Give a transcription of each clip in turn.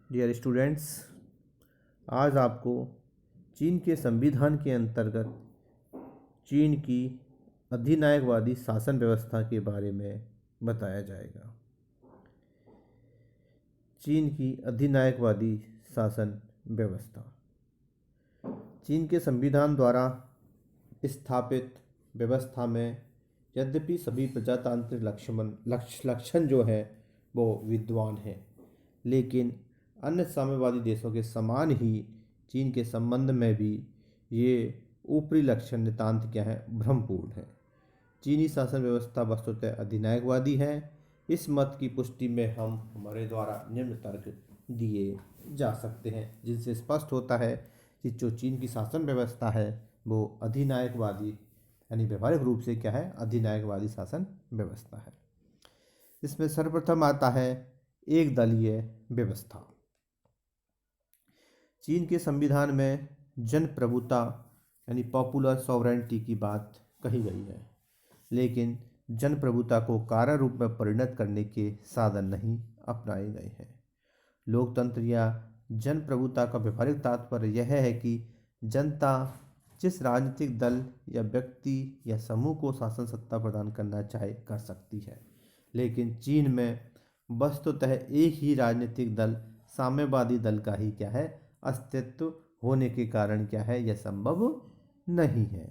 Dear students, आज आपको चीन के संविधान के अंतर्गत चीन की अधिनायकवादी शासन व्यवस्था के बारे में बताया जाएगा। चीन की अधिनायकवादी शासन व्यवस्था चीन के संविधान द्वारा स्थापित व्यवस्था में यद्यपि सभी प्रजातांत्रिक लक्षण जो है वो विद्वान है, लेकिन अन्य साम्यवादी देशों के समान ही चीन के संबंध में भी ये ऊपरी लक्षण नितांत क्या है, भ्रमपूर्ण है। चीनी शासन व्यवस्था वस्तुतः अधिनायकवादी है। इस मत की पुष्टि में हम हमारे द्वारा निम्न तर्क दिए जा सकते हैं, जिनसे स्पष्ट होता है कि जो चीन की शासन व्यवस्था है वो अधिनायकवादी यानी व्यवहारिक रूप से क्या है, अधिनायकवादी शासन व्यवस्था है। इसमें सर्वप्रथम आता है एक दलीय व्यवस्था। चीन के संविधान में जनप्रभुता यानी पॉपुलर सॉवरेंटी की बात कही गई है, लेकिन जनप्रभुता को कार्य रूप में परिणत करने के साधन नहीं अपनाए गए हैं। लोकतंत्र या जनप्रभुता का व्यवहारिक तात्पर्य यह है कि जनता जिस राजनीतिक दल या व्यक्ति या समूह को शासन सत्ता प्रदान करना चाहे कर सकती है, लेकिन चीन में वस्तुतः एक ही राजनीतिक दल साम्यवादी दल का ही क्या है, अस्तित्व होने के कारण क्या है, यह संभव नहीं है,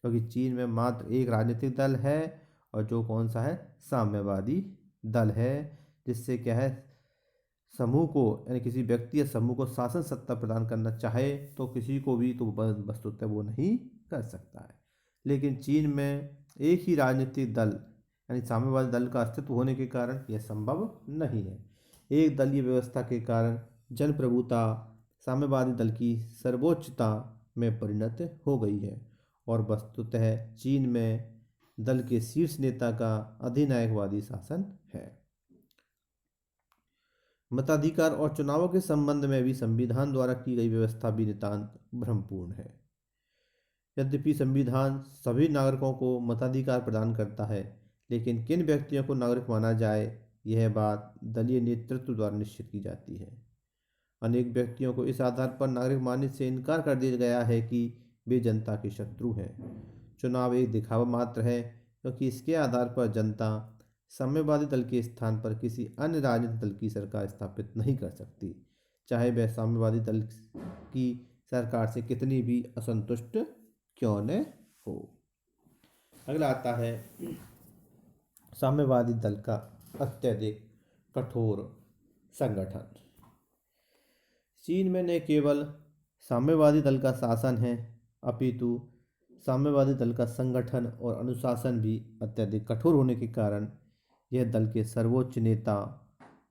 क्योंकि चीन में मात्र एक राजनीतिक दल है और जो कौन सा है, साम्यवादी दल है, जिससे क्या है, समूह को यानी किसी व्यक्ति या समूह को शासन सत्ता प्रदान करना चाहे तो किसी को भी तो वस्तुतः वो नहीं कर सकता है। लेकिन चीन में एक ही राजनीतिक दल यानी साम्यवादी दल का अस्तित्व होने के कारण यह संभव नहीं है। एक दलीय व्यवस्था के कारण जनप्रभुता साम्यवादी दल की सर्वोच्चता में परिणत हो गई है और वस्तुतः चीन में दल के शीर्ष नेता का अधिनायकवादी शासन है। मताधिकार और चुनावों के संबंध में भी संविधान द्वारा की गई व्यवस्था भी नितांत भ्रमपूर्ण है। यद्यपि संविधान सभी नागरिकों को मताधिकार प्रदान करता है, लेकिन किन व्यक्तियों को नागरिक माना जाए यह बात दलीय नेतृत्व द्वारा निश्चित की जाती है। अनेक व्यक्तियों को इस आधार पर नागरिक मानने से इनकार कर दिया गया है कि वे जनता के शत्रु हैं। चुनाव एक दिखावा मात्र है, क्योंकि इसके आधार पर जनता साम्यवादी दल के स्थान पर किसी अन्य राजनीतिक दल की सरकार स्थापित नहीं कर सकती, चाहे वह साम्यवादी दल की सरकार से कितनी भी असंतुष्ट क्यों न हो। अगला आता है साम्यवादी दल का अत्यधिक कठोर संगठन। चीन में न केवल साम्यवादी दल का शासन है, अपितु साम्यवादी दल का संगठन और अनुशासन भी अत्यधिक कठोर होने के कारण यह दल के सर्वोच्च नेता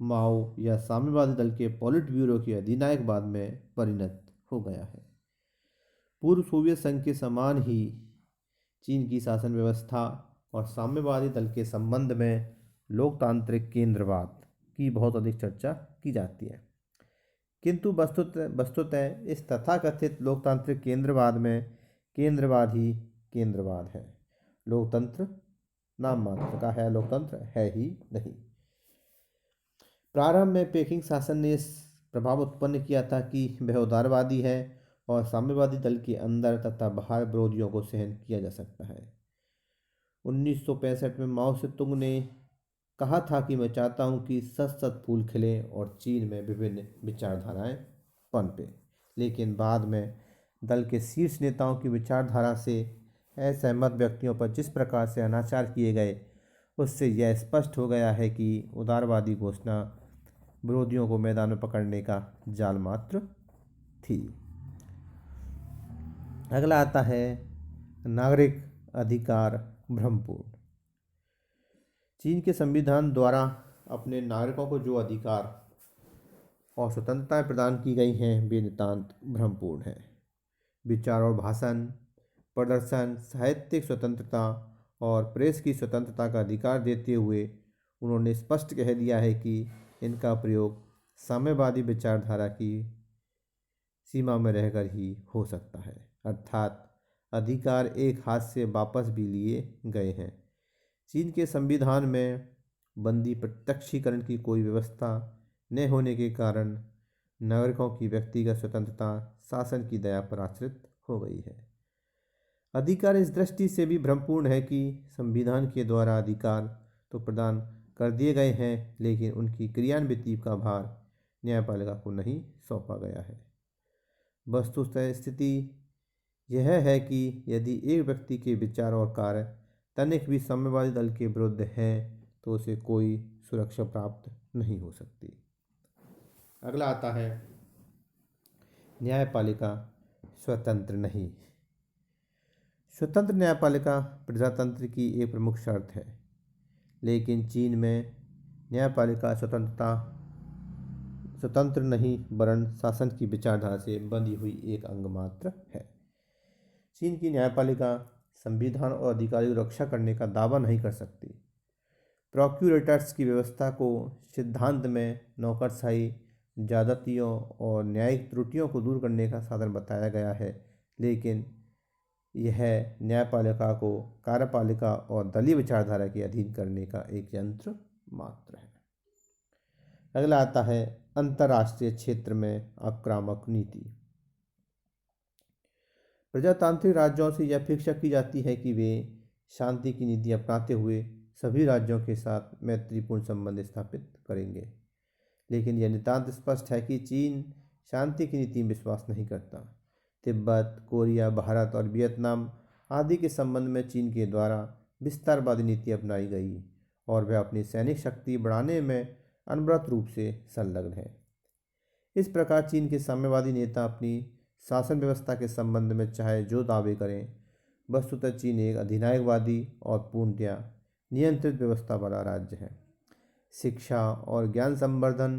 माओ या साम्यवादी दल के पॉलिट ब्यूरो के अधिनायकवाद में परिणत हो गया है। पूर्व सोवियत संघ के समान ही चीन की शासन व्यवस्था और साम्यवादी दल के संबंध में लोकतांत्रिक केंद्रवाद की बहुत अधिक चर्चा की जाती है, किंतु वस्तुतः इस तथाकथित लोकतांत्रिक केंद्रवाद में केंद्रवाद ही केंद्रवाद है। लोकतंत्र नाम मात्र का है, लोकतंत्र है ही नहीं। प्रारंभ में पेकिंग शासन ने इस प्रभाव उत्पन्न किया था कि वह उदारवादी है और साम्यवादी दल के अंदर तथा बाहर विरोधियों को सहन किया जा सकता है। 1965 में माओ से तुंग ने कहा था कि मैं चाहता हूं कि सत सत फूल खिले और चीन में विभिन्न विचारधाराएं पनपे, लेकिन बाद में दल के शीर्ष नेताओं की विचारधारा से असहमत व्यक्तियों पर जिस प्रकार से अनाचार किए गए, उससे यह स्पष्ट हो गया है कि उदारवादी घोषणा विरोधियों को मैदान में पकड़ने का जाल मात्र थी। अगला आता है नागरिक अधिकार भ्रमपूर्ण। चीन के संविधान द्वारा अपने नागरिकों को जो अधिकार और स्वतंत्रताएं प्रदान की गई हैं वे नितांत भ्रमपूर्ण हैं। विचार और भाषण, प्रदर्शन, साहित्यिक स्वतंत्रता और प्रेस की स्वतंत्रता का अधिकार देते हुए उन्होंने स्पष्ट कह दिया है कि इनका प्रयोग साम्यवादी विचारधारा की सीमा में रहकर ही हो सकता है, अर्थात अधिकार एक हाथ से वापस भी लिए गए हैं। चीन के संविधान में बंदी प्रत्यक्षीकरण की कोई व्यवस्था न होने के कारण नागरिकों की व्यक्तिगत स्वतंत्रता शासन की दया पर आश्रित हो गई है। अधिकार इस दृष्टि से भी भ्रमपूर्ण है कि संविधान के द्वारा अधिकार तो प्रदान कर दिए गए हैं, लेकिन उनकी क्रियान्विति का भार न्यायपालिका को नहीं सौंपा गया है। वस्तुतः स्थिति यह है कि यदि एक व्यक्ति के विचार और कार्य तनिक भी साम्यवादी दल के विरुद्ध हैं तो उसे कोई सुरक्षा प्राप्त नहीं हो सकती। अगला आता है न्यायपालिका स्वतंत्र नहीं। स्वतंत्र न्यायपालिका प्रजातंत्र की एक प्रमुख शर्त है, लेकिन चीन में न्यायपालिका स्वतंत्र नहीं वरन शासन की विचारधारा से बंधी हुई एक अंग मात्र है। चीन की न्यायपालिका संविधान और अधिकारों की रक्षा करने का दावा नहीं कर सकती। प्रोक्यूरेटर्स की व्यवस्था को सिद्धांत में नौकरशाही, ज्यादतियों और न्यायिक त्रुटियों को दूर करने का साधन बताया गया है, लेकिन यह न्यायपालिका को कार्यपालिका और दलीय विचारधारा के अधीन करने का एक यंत्र मात्र है। अगला आता है अंतर्राष्ट्रीय क्षेत्र में आक्रामक नीति। प्रजातांत्रिक राज्यों से यह अपेक्षा की जाती है कि वे शांति की नीति अपनाते हुए सभी राज्यों के साथ मैत्रीपूर्ण संबंध स्थापित करेंगे, लेकिन यह नितांत स्पष्ट है कि चीन शांति की नीति में विश्वास नहीं करता। तिब्बत, कोरिया, भारत और वियतनाम आदि के संबंध में चीन के द्वारा विस्तारवादी नीति अपनाई गई और वह अपनी सैनिक शक्ति बढ़ाने में अनवरत रूप से संलग्न है। इस प्रकार चीन के साम्यवादी नेता अपनी शासन व्यवस्था के संबंध में चाहे जो दावे करें, वस्तुतः चीन एक अधिनायकवादी और पूर्णतया नियंत्रित व्यवस्था वाला राज्य है। शिक्षा और ज्ञान संवर्धन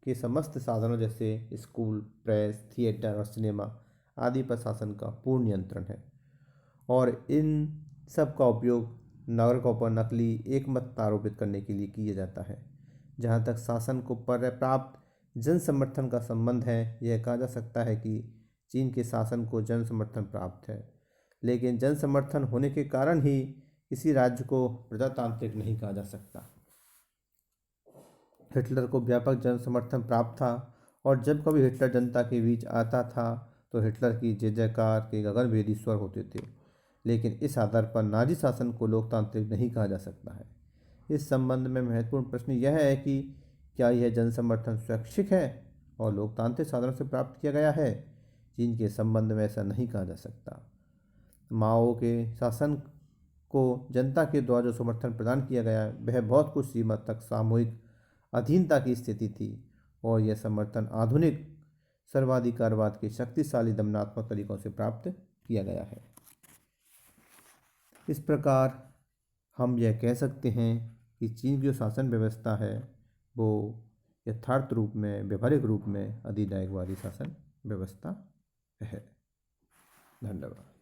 के समस्त साधनों जैसे स्कूल, प्रेस, थिएटर और सिनेमा आदि पर शासन का पूर्ण नियंत्रण है और इन सब का उपयोग नागरिकों पर नकली एकमत आरोपित करने के लिए किया जाता है। जहाँ तक शासन को पर्याप्त जन समर्थन का संबंध है, यह कहा जा सकता है कि चीन के शासन को जन समर्थन प्राप्त है, लेकिन जन समर्थन होने के कारण ही किसी राज्य को प्रजातांत्रिक नहीं कहा जा सकता। हिटलर को व्यापक जन समर्थन प्राप्त था और जब कभी हिटलर जनता के बीच आता था तो हिटलर की जय जयकार के गगनभेदी स्वर होते थे, लेकिन इस आधार पर नाजी शासन को लोकतांत्रिक नहीं कहा जा सकता है। इस संबंध में महत्वपूर्ण प्रश्न यह है कि क्या यह जन समर्थन स्वैच्छिक है और लोकतांत्रिक साधनों से प्राप्त किया गया है। चीन के संबंध में ऐसा नहीं कहा जा सकता। माओ के शासन को जनता के द्वारा जो समर्थन प्रदान किया गया वह बहुत कुछ सीमा तक सामूहिक अधीनता की स्थिति थी और यह समर्थन आधुनिक सर्वाधिकारवाद के शक्तिशाली दमनात्मक तरीकों से प्राप्त किया गया है। इस प्रकार हम यह कह सकते हैं कि चीन की जो शासन व्यवस्था है वो यथार्थ रूप में, व्यवहारिक रूप में अधिनायकवादी शासन व्यवस्था है। धन्यवाद।